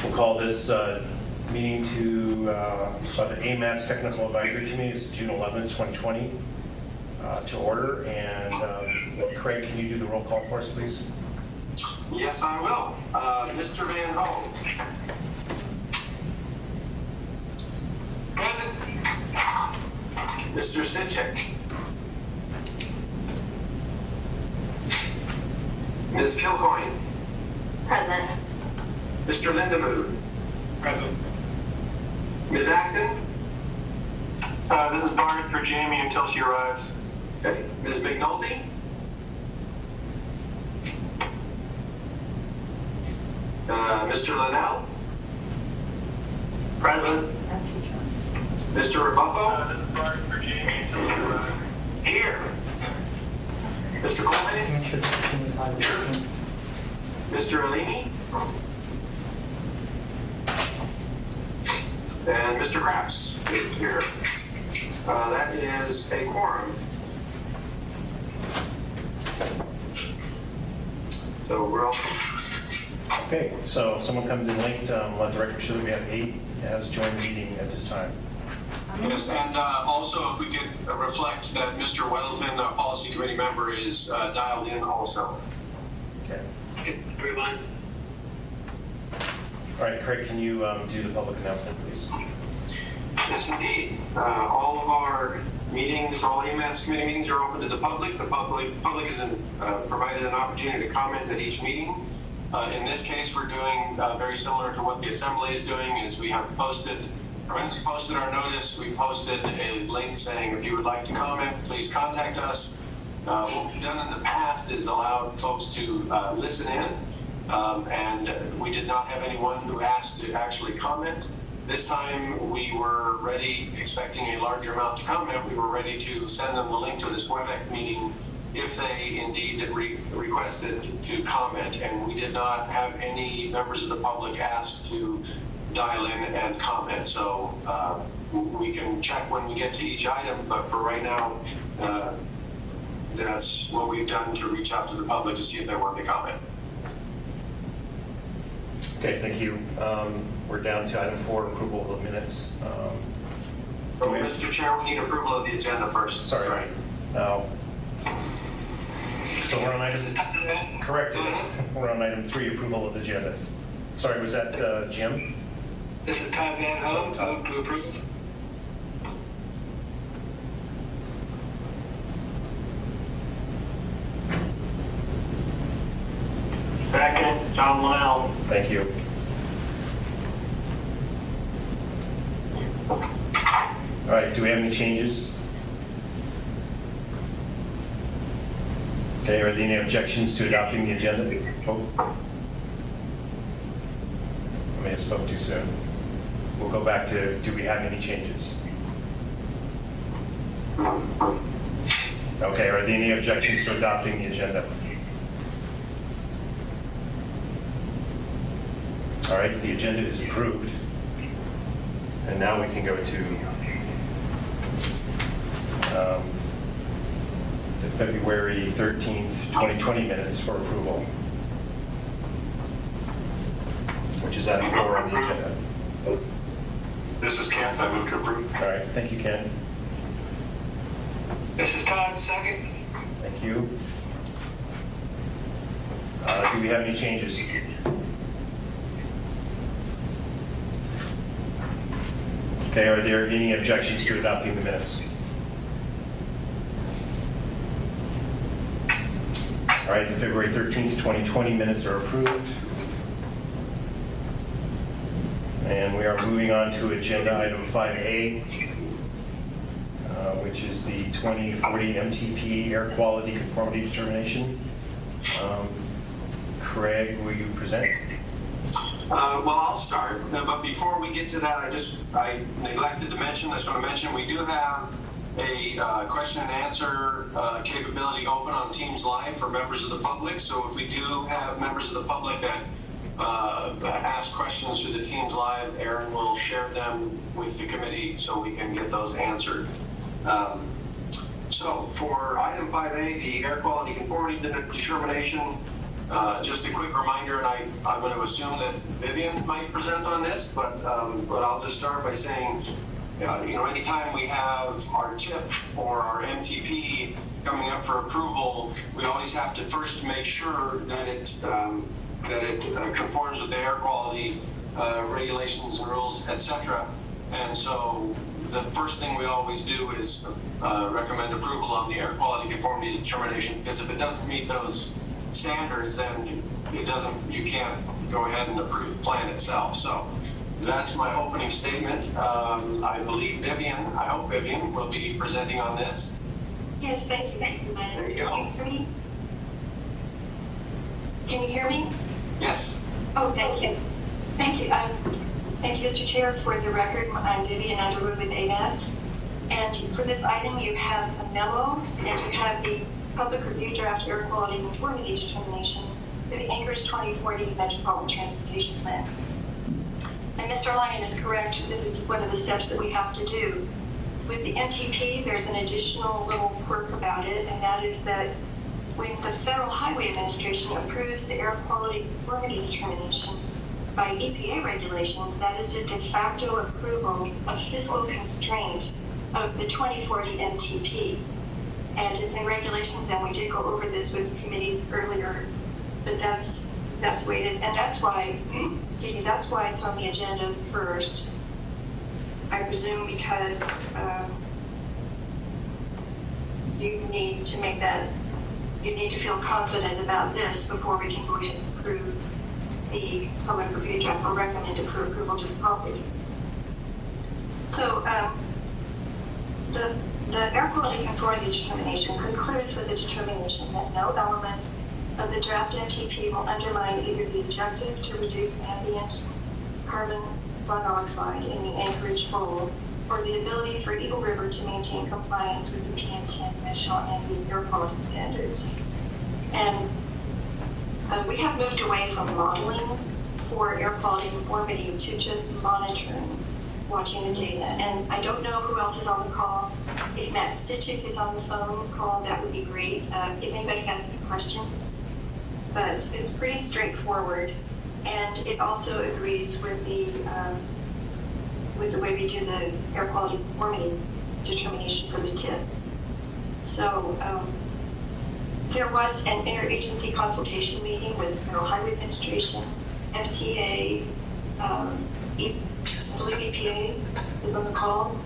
We'll call this meeting to the AMATS Technical Advisory Committee. It's June 11th, 2020, to order. And Craig, can you do the roll call for us, please? Yes, I will. Mr. Van Hoen. Present. Mr. Stitchek. Ms. Kilcoyne. Present. Mr. Lindemood. Present. Ms. Acton. This is Bart for Jamie until she arrives. Okay. Ms. McNulty. Mr. Linnell. Present. Mr. Rebuffo. This is Bart for Jamie until she arrives. Here. Mr. Colface. Mr. Alini. And Mr. Kratz is here. That is a quorum. So we're all. Okay, so if someone comes in late, let the record show that we have 8 has joined the meeting at this time. Yes, and also if we could reflect that Mr. Weddleton, a policy committee member, is dialed in also. Okay. Everyone. All right, Craig, can you do the public announcement, please? Yes, indeed. All of our meetings, all AMATS committee meetings are open to the public. The public is provided an opportunity to comment at each meeting. In this case, we're doing very similar to what the Assembly is doing, is we have posted, when we posted our notice, we posted a link saying if you would like to comment, please contact us. What we've done in the past is allowed folks to listen in, and we did not have anyone who asked to actually comment. This time we were ready, expecting a larger amount to comment. We were ready to send them the link to this WebEx meeting if they indeed requested to comment, and we did not have any members of the public asked to dial in and comment. So we can check when we get to each item, but for right now, that's what we've done to reach out to the public to see if they want to comment. Okay, thank you. We're down to item 4, approval of minutes. Mr. Chair, we need approval of the agenda first. Sorry. Now, so we're on item, corrected. We're on item 3, approval of the agendas. Sorry, was that Jim? This is Todd Van Hoen, move to approve. Second, John Linnell. Thank you. All right, do we have any changes? Okay, are there any objections to adopting the agenda? Oh. I may have spoke too soon. We'll go back to, do we have any changes? Okay, are there any objections to adopting the agenda? All right, the agenda is approved. And now we can go to the February 13th, 2020 minutes for approval, which is item 4 on the agenda. This is Kent. I move to approve. All right, thank you, Ken. This is Todd, second. Thank you. Do we have any changes? Okay, are there any objections to adopting the minutes? All right, the February 13th, 2020 minutes are approved. And we are moving on to agenda item 5A, which is the 2040 MTP air quality conformity determination. Craig, will you present? Well, I'll start, but before we get to that, I neglected to mention, I just want to mention, we do have a question and answer capability open on Teams Live for members of the public. So if we do have members of the public that ask questions through the Teams Live, Aaron will share them with the committee so we can get those answered. So for item 5A, the air quality conformity determination, Just a quick reminder, and I'm going to assume that Vivian might present on this, but I'll just start by saying, anytime we have our TIP or our MTP coming up for approval, we always have to first make sure that it conforms with the air quality regulations and rules, etc. And so the first thing we always do is recommend approval on the air quality conformity determination, because if it doesn't meet those standards, then you can't go ahead and approve the plan itself. So that's my opening statement. I believe I hope Vivian will be presenting on this. Yes, thank you. There you go. Can you hear me? Can you hear me? Yes. Oh, thank you. Thank you. Thank you, Mr. Chair. For the record, I'm Vivian Underwood with AMATS. And for this item, you have a memo, and you have the public review draft air quality conformity determination for the Anchorage 2040 Metropolitan Transportation Plan. And Mr. Lyon is correct. This is one of the steps that we have to do. With the MTP, there's an additional little quirk about it, and that is that when the Federal Highway Administration approves the air quality conformity determination by EPA regulations, that is a de facto approval of fiscal constraint of the 2040 MTP. And it's in regulations, and we did go over this with committees earlier, but that's the way it is. And that's why, that's why it's on the agenda first. I presume because you need to feel confident about this before we can go ahead and approve the public review draft or recommend for approval to the policy. So the air quality conformity determination concludes with the determination that no element of the draft MTP will undermine either the objective to reduce ambient carbon monoxide in the Anchorage Bowl or the ability for Eagle River to maintain compliance with the PM10 national ambient air quality standards. And we have moved away from modeling for air quality conformity to just monitoring, watching the data. And I don't know who else is on the call. If Matt Stitchick is on the phone call, that would be great. If anybody has any questions. But it's pretty straightforward. And it also agrees with the way we do the air quality conformity determination for the TIP. So there was an interagency consultation meeting with Federal Highway Administration, FTA, I believe EPA was on the call.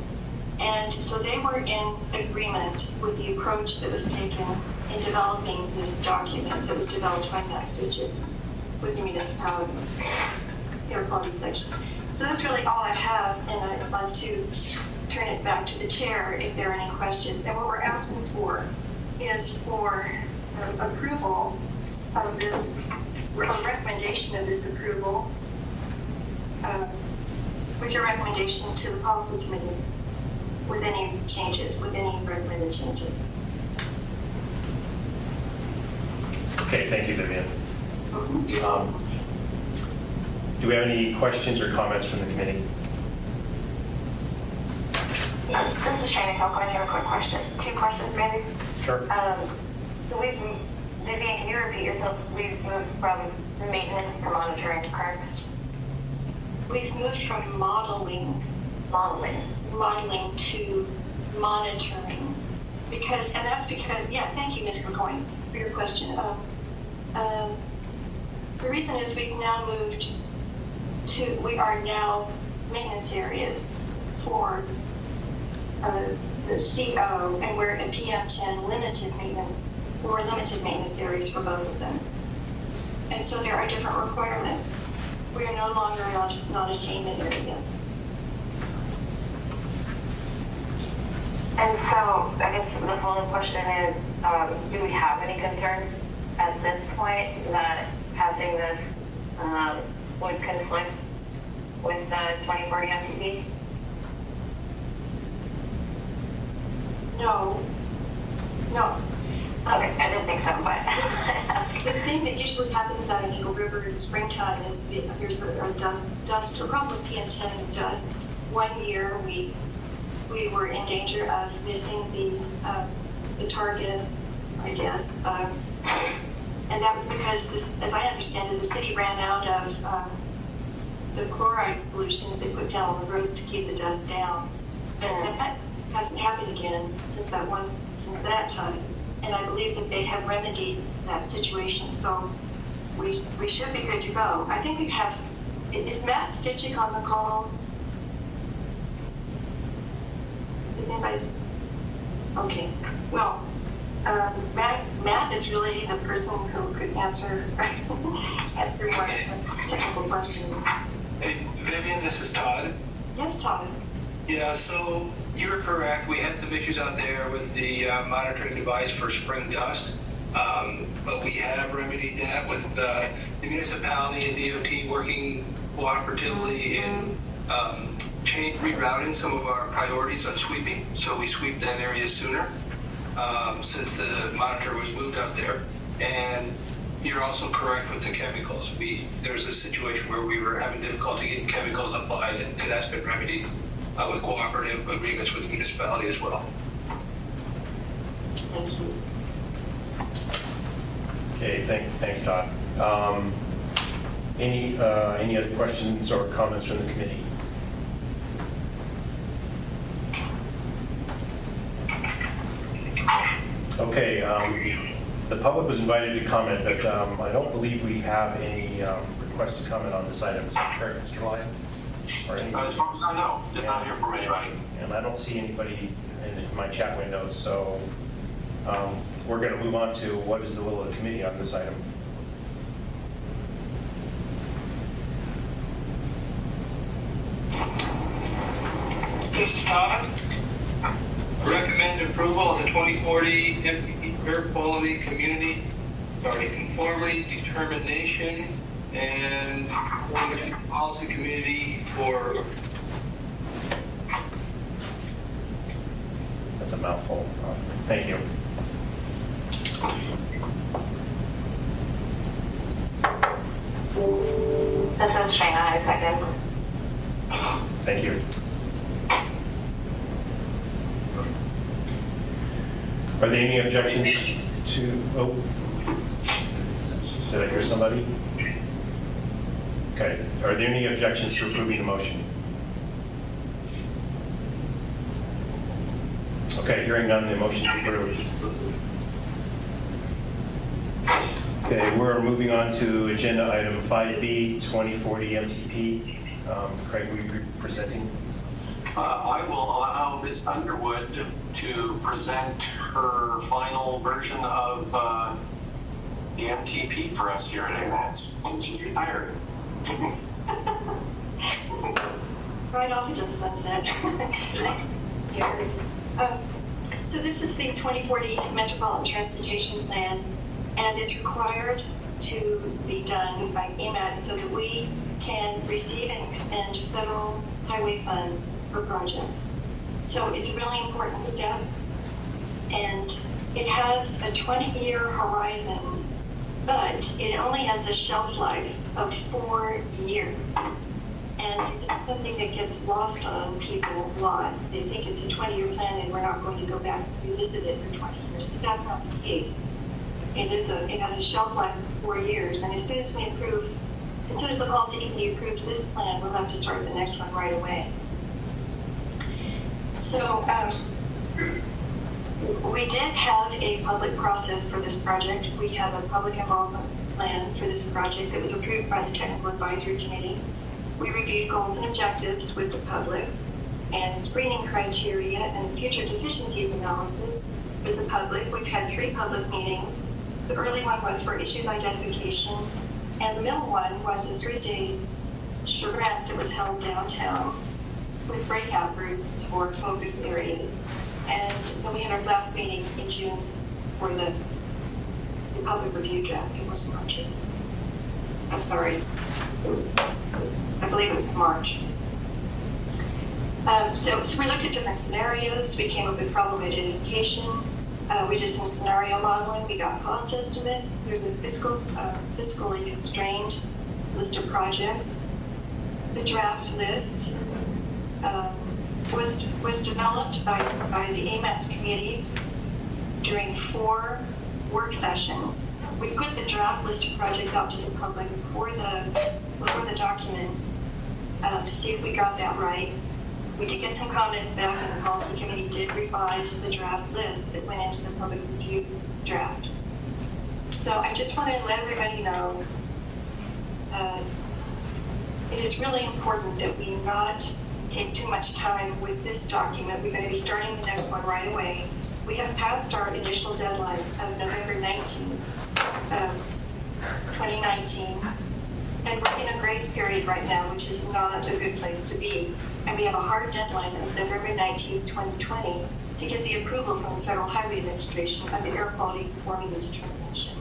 And so they were in agreement with the approach that was taken in developing this document that was developed by Matt Stitchick with the municipality air quality section. So that's really all I have, and I'd like to turn it back to the chair if there are any questions. And what we're asking for is for approval of this, or a recommendation of this approval with your recommendation to the policy committee with any changes, with any recommended changes. Okay, thank you, Vivian. Do we have any questions or comments from the committee? This is Shannon Kilcoyne. I have a quick question. 2 questions, maybe. Sure. So Vivian, can you repeat yourself? We've moved from maintenance to monitoring, correct? We've moved from modeling to monitoring. Thank you, Ms. Kilcoyne, for your question. The reason is we've now moved we are now maintenance areas for the CO, and we're in PM10 limited maintenance. We're limited maintenance areas for both of them. And so there are different requirements. We are no longer a non-attainment area. And so I guess the follow-up question is, do we have any concerns at this point that passing this would conflict with the 2040 MTP? No. Okay, I didn't think so, but. The thing that usually happens out in Eagle River in springtime is there's a dust, a problem with PM10 dust. One year we were in danger of missing the target, I guess. And that was because, as I understand it, the city ran out of the chloride solution that they put down on the roads to keep the dust down. But that hasn't happened again since that time. And I believe that they have remedied that situation. So we should be good to go. I think we have, is Matt Stitchick on the call? Is anybody? Okay. Well, Matt is really the person who could answer my technical questions. Hey, Vivian, this is Todd. Yes, Todd. Yeah, so you're correct. We had some issues out there with the monitoring device for spring dust, but we have remedied that with the municipality and DOT working cooperatively in rerouting some of our priorities on sweeping. So we sweep that area sooner since the monitor was moved out there. And you're also correct with the chemicals. There was a situation where we were having difficulty getting chemicals applied, and that's been remedied with cooperative agreements with the municipality as well. Thank you. Okay, thanks, Todd. Any other questions or comments from the committee? Okay, the public was invited to comment, but I don't believe we have any requests to comment on this item. Is that correct, Mr. Lyon? Or any? As far as I know, did not hear from anybody. And I don't see anybody in my chat windows, so we're going to move on to what is the will of the committee on this item. This is Todd. Recommend approval of the 2040 MPP air quality conformity determination and policy committee for. That's a mouthful. Thank you. This is Shayna, I second. Thank you. Are there any objections to, oh, did I hear somebody? Okay, are there any objections to approving the motion? Okay, hearing none, the motion is approved. Okay, we're moving on to agenda item 5B, 2040 MTP. Craig, will you be presenting? I will allow Ms. Underwood to present her final version of the MTP for us here at AMATS, since she's retired. Right off into the sunset. So this is the 2040 Metropolitan Transportation Plan, and it's required to be done by AMATS so that we can receive and expend federal highway funds for projects. So it's a really important step, and it has a 20-year horizon, but it only has a shelf life of 4 years. And it's something that gets lost on people a lot. They think it's a 20-year plan and we're not going to go back and revisit it for 20 years, but that's not the case. It has a shelf life of 4 years, and as soon as the policy committee approves this plan, we'll have to start the next one right away. So we did have a public process for this project. We have a public involvement plan for this project that was approved by the Technical Advisory Committee. We reviewed goals and objectives with the public and screening criteria and future deficiencies analysis with the public. We've had 3 public meetings. The early one was for issues identification, and the middle one was a 3-day charrette that was held downtown with breakout groups for focus areas. And then we had our last meeting in June for the public review draft. It was March. I'm sorry. I believe it was March. So we looked at different scenarios. We came up with problem identification. We did some scenario modeling. We got cost estimates. There's a fiscally constrained list of projects. The draft list was developed by the AMATS committees during 4 work sessions we put the draft list of projects out to the public before the document to see if we got that right. We did get some comments back, and the policy committee did revise the draft list that went into the public review draft. So I just want to let everybody know it is really important that we not take too much time with this document. We're going to be starting the next one right away. We have passed our initial deadline of November 19, 2019, and we're in a grace period right now, which is not a good place to be. And we have a hard deadline of November 19th, 2020 to get the approval from the Federal Highway Administration on the air quality conformity determination.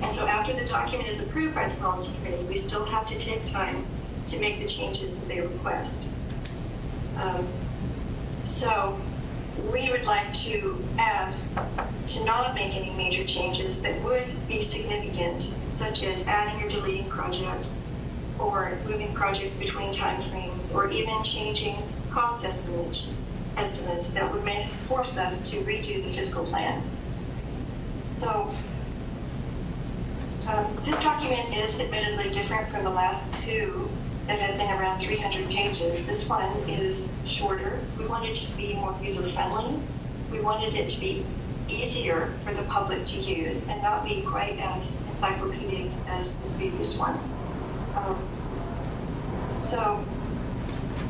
And so after the document is approved by the policy committee, we still have to take time to make the changes that they request. So we would like to ask to not make any major changes that would be significant, such as adding or deleting projects, or moving projects between timeframes, or even changing cost estimates that would force us to redo the fiscal plan. So this document is admittedly different from the last two that have been around 300 pages. This one is shorter. We wanted it to be more user-friendly. We wanted it to be easier for the public to use and not be quite as encyclopedic as the previous ones. So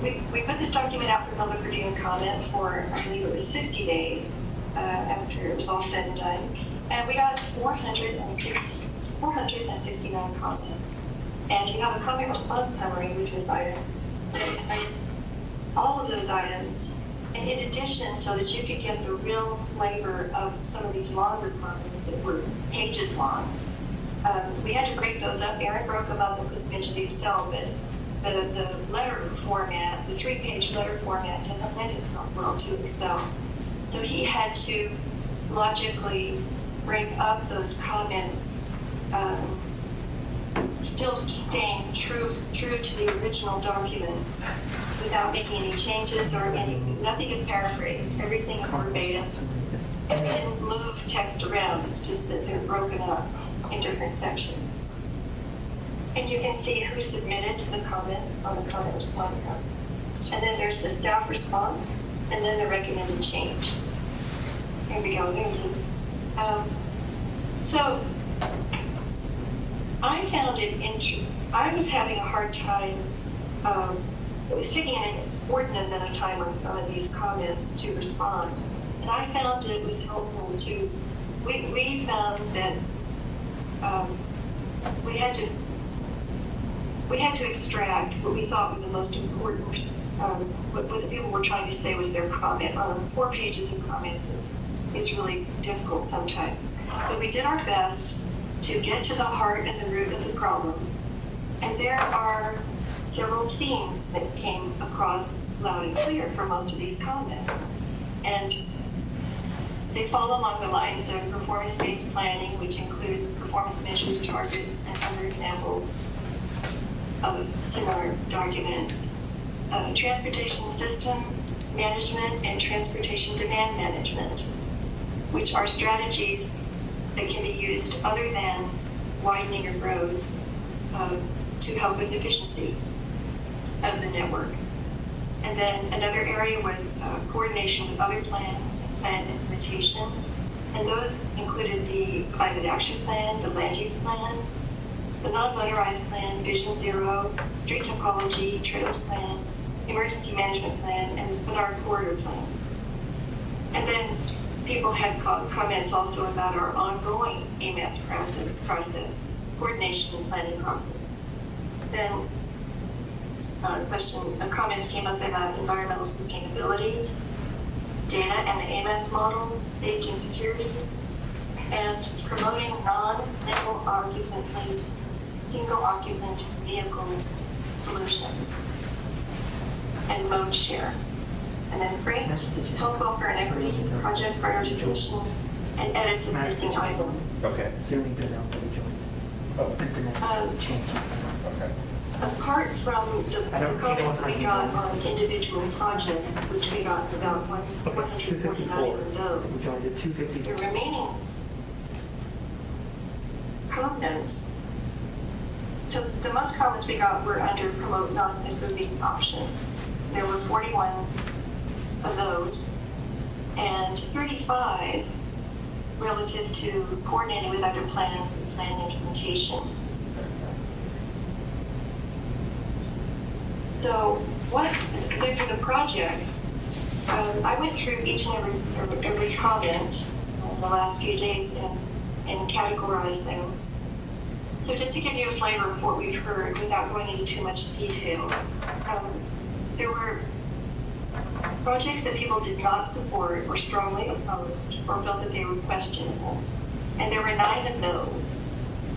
we put this document out for public review and comments for, I believe it was 60 days after it was all said and done. And we got 469 comments. And you have a comment response summary, which is item, all of those items. And in addition, so that you could get the real flavor of some of these longer comments that were pages long, we had to break those up. Aaron broke them up and put them into the Excel, but the letter format, the 3-page letter format, doesn't lend itself well to Excel. So he had to logically break up those comments, still staying true to the original documents without making any changes or anything. Nothing is paraphrased. Everything is verbatim. And it didn't move text around. It's just that they're broken up in different sections. And you can see who submitted to the comments on the comment response summary. And then there's the staff response, and then the recommended change. Here we go. There it is. So I found it interesting. I was having a hard time. It was taking an inordinate amount of time on some of these comments to respond. And I found it was helpful to, we found that we had to extract what we thought were the most important, what the people were trying to say was their comment. 4 pages of comments is really difficult sometimes. So we did our best to get to the heart and the root of the problem. And there are several themes that came across loud and clear for most of these comments. And they fall along the lines of performance-based planning, which includes performance measures, targets, and other examples of similar documents. Transportation system management and transportation demand management, which are strategies that can be used other than widening of roads to help with efficiency of the network. And then another area was coordination with other plans and plan implementation. And those included the climate action plan, the land use plan, the non-motorized plan, Vision Zero, street topology, trails plan, emergency management plan, and the Spinard corridor plan. And then people had comments also about our ongoing AMATS process, coordination and planning process. Then comments came up about environmental sustainability, data and the AMATS model, safety and security, and promoting non-single occupant vehicle solutions, and mode share. And then freight, health, welfare, and equity, project prioritization, and edits of missing items. Okay. So you don't need to announce that we joined. Oh, At the next chance. okay. Apart from the comments that we got on individual projects, which we got about 149 of We those, joined at 2:50. the remaining comments, so the most comments we got were under promote non-SOV options. There were 41 of those, and 35 relative to coordinating with other plans and plan implementation. So what, for the projects, I went through each and every comment in the last few days and categorized them. So just to give you a flavor of what we've heard without going into too much detail, there were projects that people did not support or strongly opposed or felt that they were questionable. And there were 9 of those.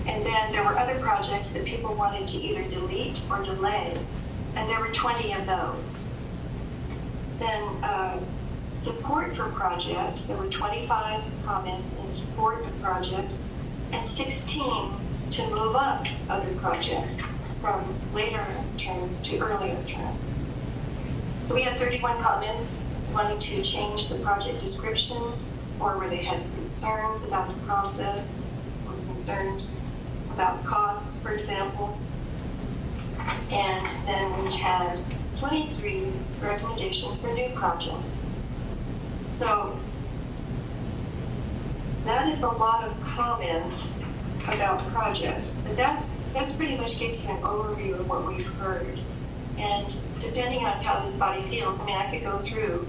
And then there were other projects that people wanted to either delete or delay. And there were 20 of those. Then support for projects, there were 25 comments in support of projects and 16 to move up other projects from later terms to earlier terms. So we had 31 comments wanting to change the project description, or where they had concerns about the process or concerns about costs, for example. And then we had 23 recommendations for new projects. So that is a lot of comments about projects, but that's pretty much gives you an overview of what we've heard. And depending on how this body feels, I mean, I could go through.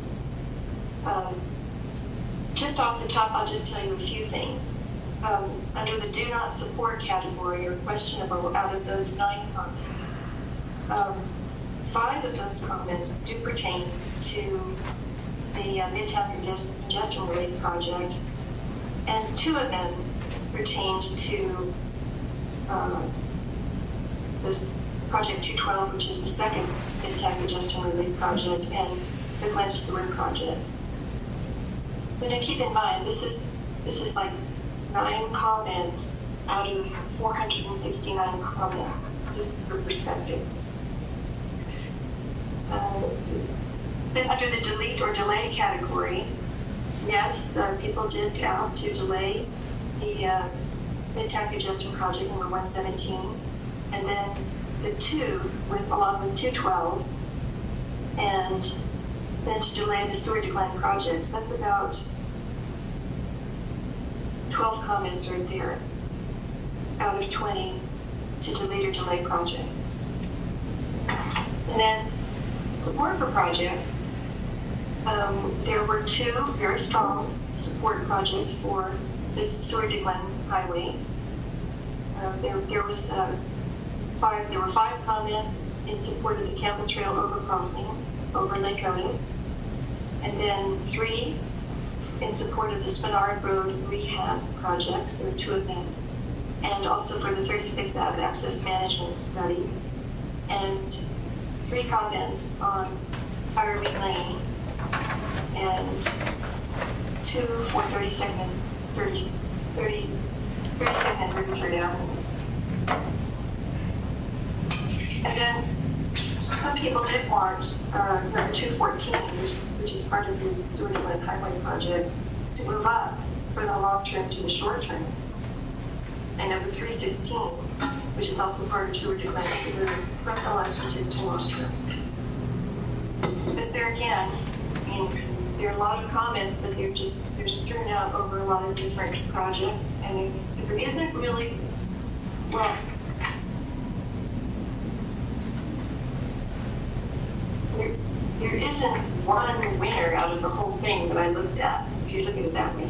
Just off the top, I'll just tell you a few things. Under the do not support category or questionable, out of those 9 comments, 5 of those comments do pertain to the Midtown Congestion Relief Project, and 2 of them pertained to this Project 212, which is the second Midtown Congestion Relief Project, and the Glen Sewer Project. So now keep in mind, this is like 9 comments out of 469 comments, just for perspective. Let's see. Then under the delete or delay category, yes, people did ask to delay the Midtown Congestion Project number 117, and then the 2 along with 212, and then to delay the sewer decline projects. That's about 12 comments right there out of 20 to delete or delay projects. And then support for projects, there were 2 very strong support projects for the sewer decline highway. There were 5 comments in support of the Campbell Trail overcrossing over Lake Otis, and then 3 in support of the Spinard Road rehab projects. There were 2 of them, and also for the 36th Ave access management study, and 3 comments on Fireway Lane, and 2 for 32nd and Riverford Avenues. And then some people did want number 214, which is part of the Sewer Decline Highway project, to move up from the long term to the short term. And number 316, which is also part of Sewer Decline, to move from illustrative to long term. But there again, I mean, there are a lot of comments, but they're strewn out over a lot of different projects, and there isn't really, well, there isn't one winner out of the whole thing that I looked at, if you look at it that way.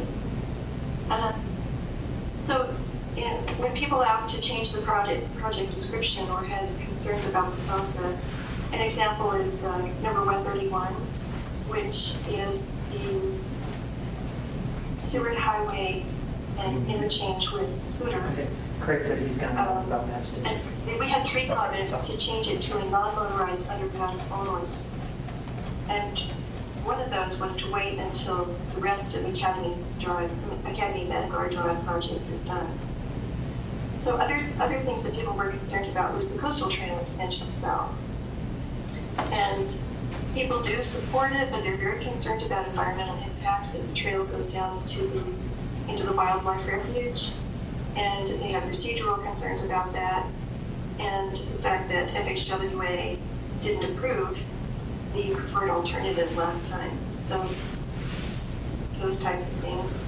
When people asked to change the project description or had concerns about the process, an example is number 131, which is the Seward Highway and interchange with Scooter. Okay. Craig said he's going to ask about that station. And we had 3 comments to change it to a non-motorized underpass only. And one of those was to wait until the rest of Academy Vanguard Drive project is done. So other things that people were concerned about was the coastal trail extension south. And people do support it, but they're very concerned about environmental impacts if the trail goes down into the wildlife refuge. and they have procedural concerns about that, and the fact that FHWA didn't approve the preferred alternative last time. So those types of things.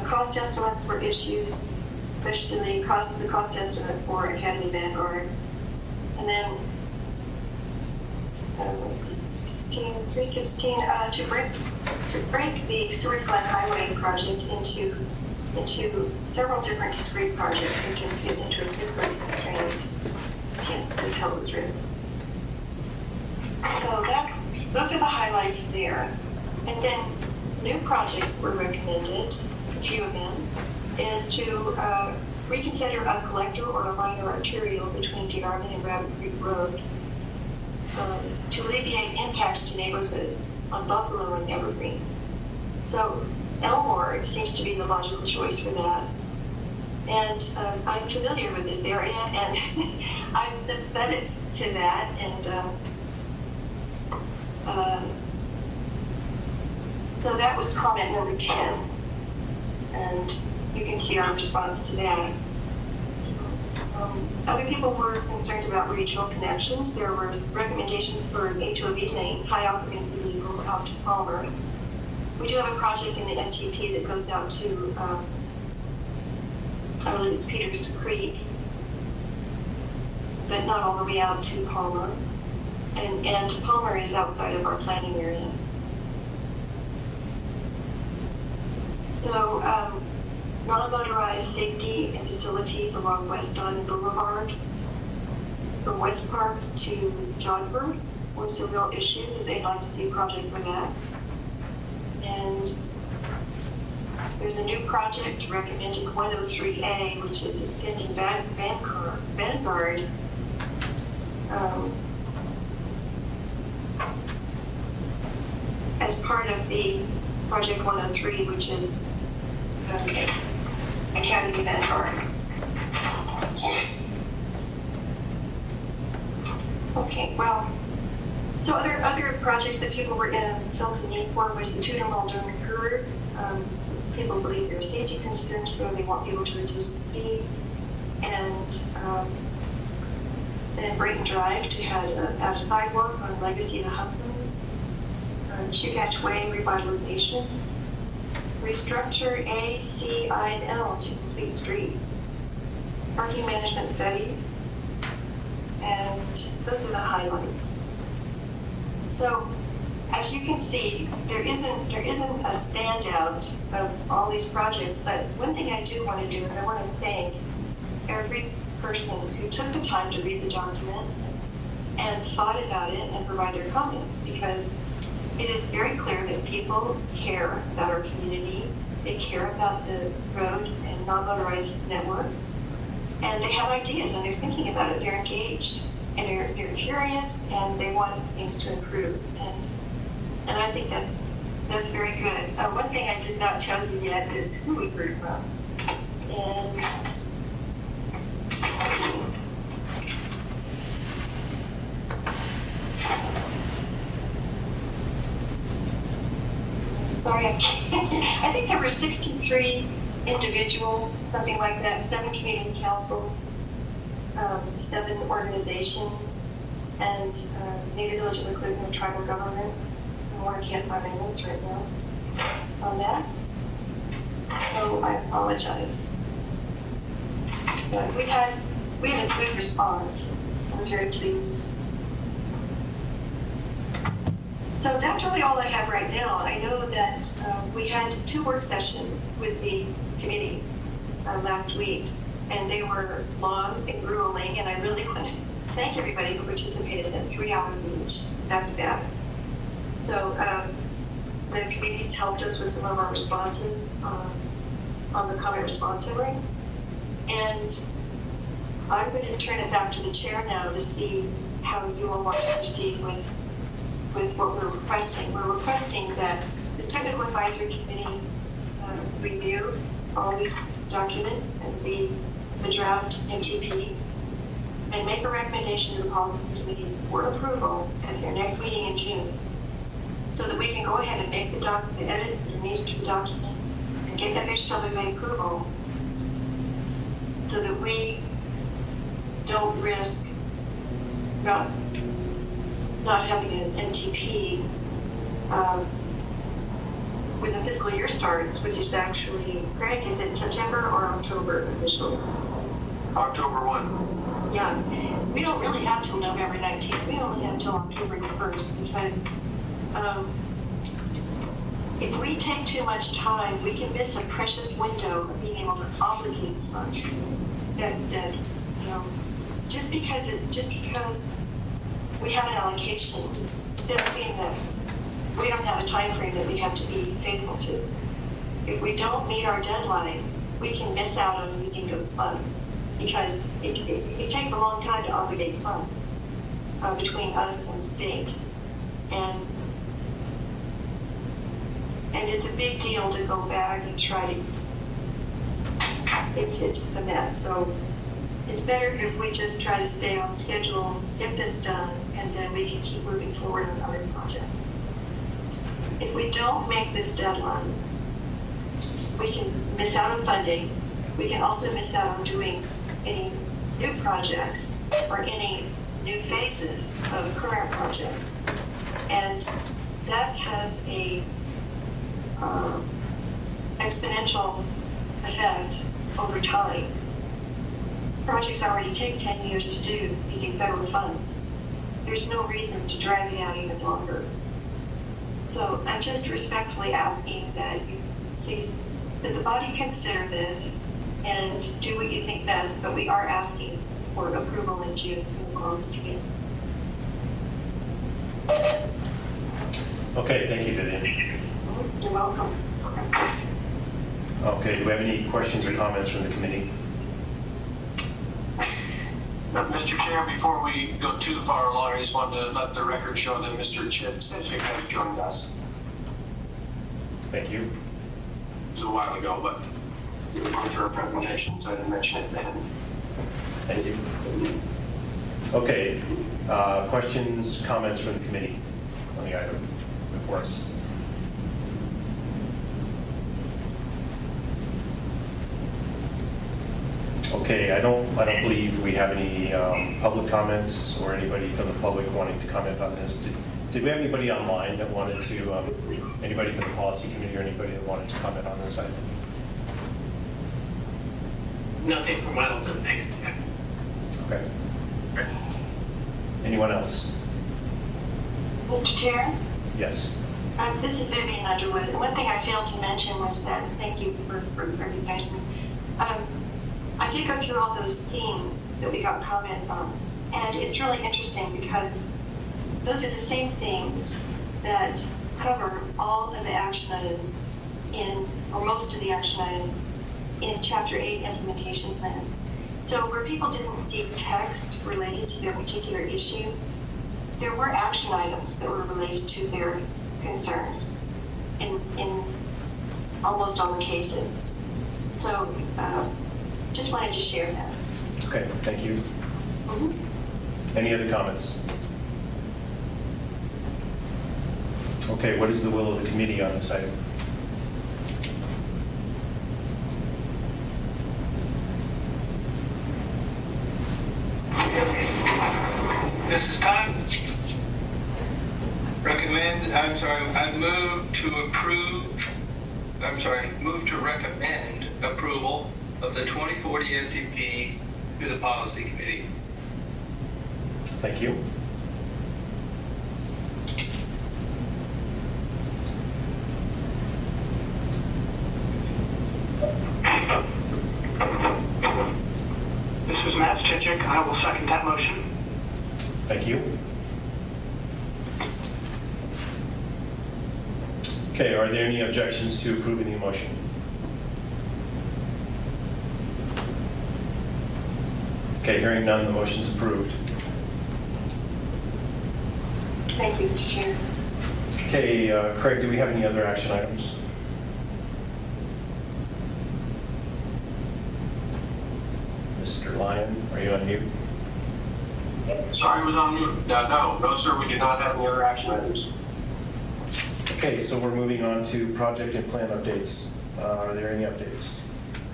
Cost estimates were issues, especially the cost estimate for Academy Vanguard. And then, let's see, 316, to break the Seward Glen Highway project into several different discrete projects that can fit into a fiscally constrained, that's how it was written. So those are the highlights there. And then new projects were recommended, a few of them, is to reconsider a collector or a minor arterial between Dearman and Rabbit Creek Road to alleviate impacts to neighborhoods on Buffalo and Evergreen. So Elmore seems to be the logical choice for that. And I'm familiar with this area, and I'm sympathetic to that. And so that was comment number 10. And you can see our response to that. Other people were concerned about regional connections. There were recommendations for HOV lane, high occupancy vehicle, out to Palmer. We do have a project in the MTP that goes out to, I believe it's Peters Creek, but not all the way out to Palmer. And Palmer is outside of our planning area. So, non-motorized safety and facilities along West Don Boulevard, from West Park to Johnburg, was a real issue. They'd like to see a project for that. And there's a new project recommending 103A, which is extending Vanguard as part of the Project 103, which is Academy Vanguard. Okay, well, so other projects that people were felt a need for was the Tudor Muldoon curve. People believe there are safety concerns there. They want people to reduce the speeds. And then Brayton Drive to add a sidewalk on Legacy to Huffman. Chugach Way revitalization. Restructure A, C, I, and L to complete streets. Parking management studies. And those are the highlights. So, as you can see, there isn't a standout of all these projects, but one thing I do want to do is I want to thank every person who took the time to read the document and thought about it and provide their comments, because it is very clear that people care about our community, they care about the road and non-motorized network, and they have ideas and they're thinking about it, they're engaged, and they're curious, and they want things to improve. And I think that's very good. One thing I did not tell you yet is who we heard from. And sorry, I think there were 63 individuals, something like that, 7 community councils, 7 organizations, and Native Village of Equipment Tribal Government. I can't find my notes right now on that, so I apologize. But we had a good response. I was very pleased. So that's really all I have right now. I know that we had 2 work sessions with the committees last week, and they were long and grueling, and I really want to thank everybody who participated in 3 hours each, back to back. So the committees helped us with some of our responses on the comment response summary. And I'm going to turn it back to the chair now to see how you all want to proceed with what we're requesting. We're requesting that the Technical Advisory Committee review all these documents and the draft MTP and make a recommendation to the Policy Committee for approval at their next meeting in June, so that we can go ahead and make the edits that are needed to the document and get FHWA approval so that we don't risk not having an MTP when the fiscal year starts, which is actually, Greg, is it September or October officially? October 1. Yeah, we don't really have till November 19th. We only have till October 1st because if we take too much time, we can miss a precious window of being able to obligate funds. That you know, just because we have an allocation doesn't mean that we don't have a time frame that we have to be faithful to. If we don't meet our deadline, we can miss out on using those funds because it takes a long time to obligate funds between us and the state. And it's a big deal to go back and try to, it's just a mess. So it's better if we just try to stay on schedule, get this done, and then we can keep moving forward on other projects. If we don't make this deadline, we can miss out on funding. We can also miss out on doing any new projects or any new phases of current projects. And that has a exponential effect over time. Projects already take 10 years to do using federal funds. There's no reason to drag it out even longer. So I'm just respectfully asking that you please, that the body consider this and do what you think best, but we are asking for approval in June from the policy committee. Okay, thank you, Vivian. You're welcome. Okay, do we have any questions or comments from the committee? Mr. Chair, before we go too far along, I just wanted to let the record show that Mr. Chip Sedgwick has joined us. Thank you. It was a while ago, but we were going through our presentation, so I didn't mention it then. Thank you. Okay, questions, comments from the committee on the item before us? Okay, I don't believe we have any public comments or anybody from the public wanting to comment on this. Did we have anybody online that wanted to, anybody from the policy committee or anybody that wanted to comment on this item? Nothing from Weddleton, thanks. Okay. Anyone else? Mr. Chair? Yes. This is Vivian Underwood. One thing I failed to mention was that, thank you for recognizing me. I did go through all those themes that we got comments on, and it's really interesting because those are the same things that cover all of the action items or most of the action items in Chapter 8 implementation plan. So where people didn't see text related to their particular issue, there were action items that were related to their concerns in almost all the cases. So just wanted to share that. Okay, thank you. Mm-hmm. Any other comments? Okay, what is the will of the committee on this item? This is time. Move to recommend approval of the 2040 MTP to the policy committee. Thank you. This is Matt Stitchick. I will second that motion. Thank you. Okay, are there any objections to approving the motion? Okay, hearing none, the motion's approved. Thank you, Mr. Chair. Okay, Craig, do we have any other action items? Mr. Lyon, are you on mute? Sorry, I was on mute. No, sir, we do not have any other action items. Okay, so we're moving on to project and plan updates. Are there any updates?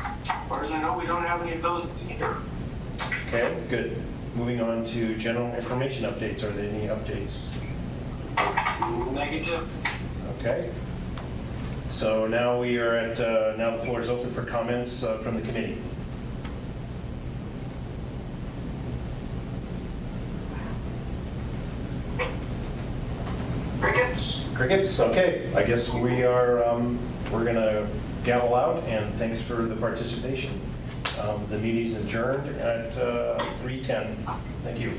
As far as I know, we don't have any of those either. Okay, good. Moving on to general information updates. Are there any updates? Negative. Okay. So now we are at, now the floor is open for comments from the committee. Crickets? Crickets? Okay, I guess we are, we're going to gavel out, and thanks for the participation. The meeting's adjourned at 3:10. Thank you.